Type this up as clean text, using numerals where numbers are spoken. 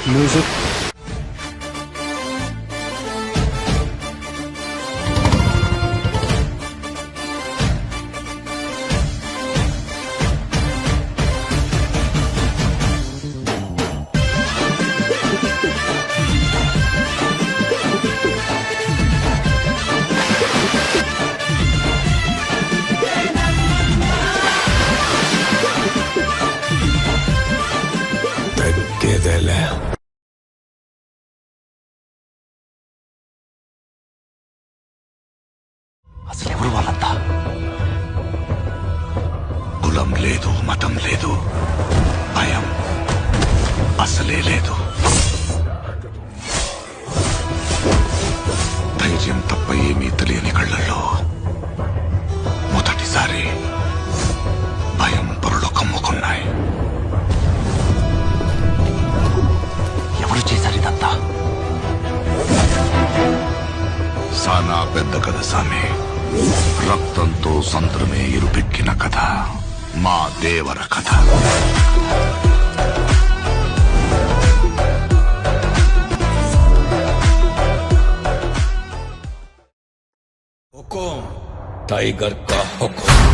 Music. తగ్గేదేలే. అసలు ఎవరు వాళ్ళంతా? కులం లేదు, మతం లేదు, భయం అసలే లేదు. ధైర్యం తప్ప ఏమీ తెలియని కళ్ళల్లో మొదటిసారి భయం పొరలు కమ్ముకున్నాయి. ఎవరు చేశారు ఇదంతా? సానా పెద్ద కథ సామి. రక్తంతో సంద్రమే ఇరుపెక్కిన కథ మా దేవర కథ. हुकुम टाइगर का हुक्म।